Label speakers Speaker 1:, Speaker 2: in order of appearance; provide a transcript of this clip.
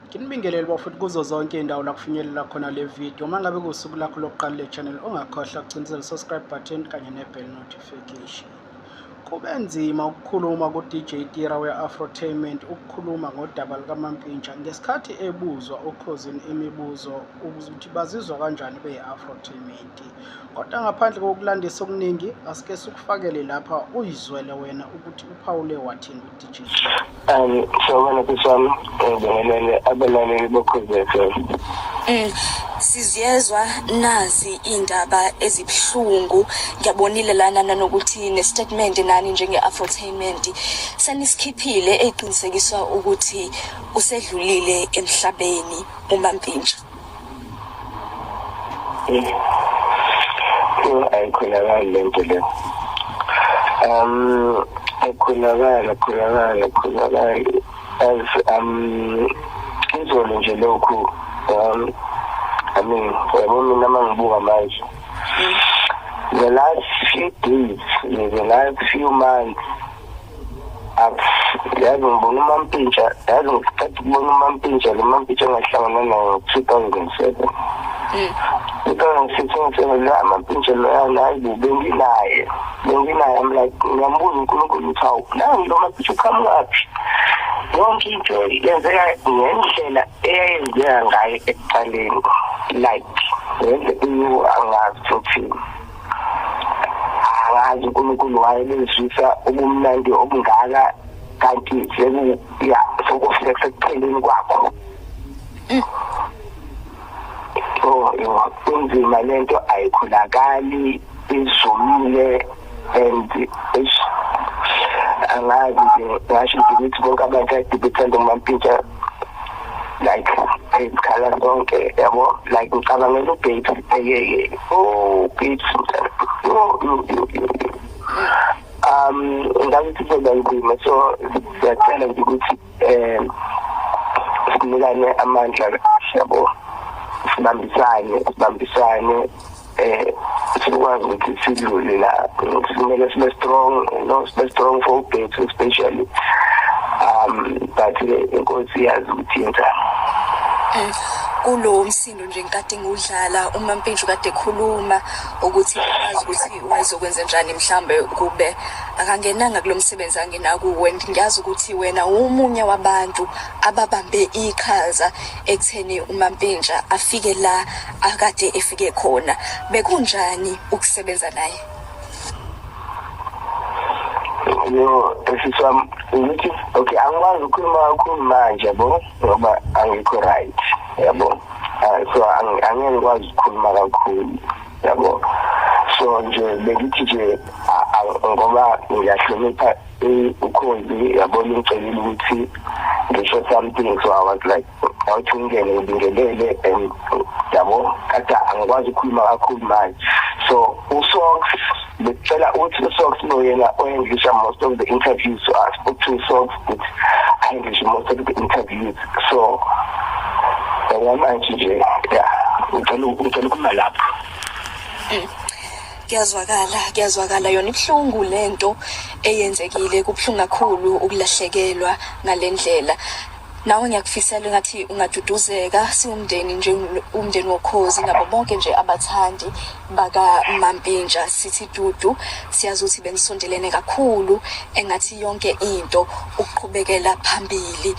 Speaker 1: Nginibingelele bafuthi kuzo zonke indawo la kufinyelela khona le video. Uma ngabe kusuku lakho lokuqala le channel ungakhohlwa ukucinisela subscribe button kanye nebell notification. Kubenzima ukukhuluma ku DJ Tira we Afrotainment ukukhuluma ngodaba likaMampintsha ngesikhathi ebuzwa ukhosini imibuzo ukuthi bazizwa kanjani be-Afrotainment. Kodwa ngaphandle kokulandisa okuningi asike sikufakele lapha uyizwele wena ukuthi uphawule wathini uDJ Tira.
Speaker 2: Sawubona kusami ngibongelele abalaleli bokhuzethwe.
Speaker 3: Siziyezwa nazi indaba ezibhlungu ngiyabonile lana nanokuthi nestatement nani njenge-Afrotainment senisikhiphile eqinisekiswa ukuthi usedlulile emhlabeni uMampintsha.
Speaker 2: Ayikhulakali lento le. Ayikhulakali as izolo nje lokhu yabo mina mangibuka manje the last few days, the last few months yazi ngibona uMampintsha, yazi ngiqeda ukubona uMampintsha, lo Mampintsha ngahlangana naye 2007. 2006 la Mampintsha lo hayi benginaye I'm like ngiyambuza uNkulunkulu ukuthi hawu la lo Mampintsha uqhamukapi. Yonke into yenzeka ngendlela eyenzeka ngayo ekuqaleni, like ngendlela angazi futhi angazi uNkulunkulu wayelezwisa ubumnandi obungaka kanti sokufika sekupheleni kwakho. Kunzima lento ayikhulakali izumile and angazi nje ngasho ukuthi bonke abantu adibethanda uMampintsha like ezikhala zonke yabo, like ngicabangela uBates Bates ngathi kuzoba nzima, so siyacela nje ukuthi sinikane amandla yabo, sibambisane sikwazi ukuthi sidlule la. Kumele sibe strong, sibe strong for Bates especially, but inkosi yazi ukuthi yenzani.
Speaker 3: Kulo msindo nje ngikade ngudlala uMampintsha kade ekhuluma ukuthi wazi ukuthi wayezokwenza njani mhlambe kube akangenanga kulomsebenzi angenakuwe. Ngiyazi ukuthi wena umunye wabantu ababambe iqhaza ekutheni uMampintsha afike la akade efike khona. Bekunjani ukusebenza naye?
Speaker 2: Esisam ukuthi okay, angikwazi ukukhuluma kakhulu manje yabo ngoba angikho right yabo, so angeke ngikwazi ukukhuluma kakhulu yabo, so nje bengithi nje ngoba ngiyahlonipha uKhozi yabo, ngicela ukuthi ngisho something, so I was like awuthi ngene ngibingelele and yabo kade angikwazi ukukhuluma kakhulu manje. So uSocks becela uthi uSocks no yena oyengisha most of the interviews, so I spoke to Socks but I English most of the interviews, so manje nje ngicela ukukhuluma lapho.
Speaker 3: Kuyazwakala yona ibhlungu lento eyenzekile, kubhlungu kakhulu ukulahlekelwa ngalendlela. Nawe ngiyakufisela ngathi ungaduduzeka, siwumndeni nje umndeni woKhozi nabo bonke nje abathandi baka Mampintsha sithi dudu. Siyazi ukuthi benisondelene kakhulu engathi yonke into ukuqhubekela phambili.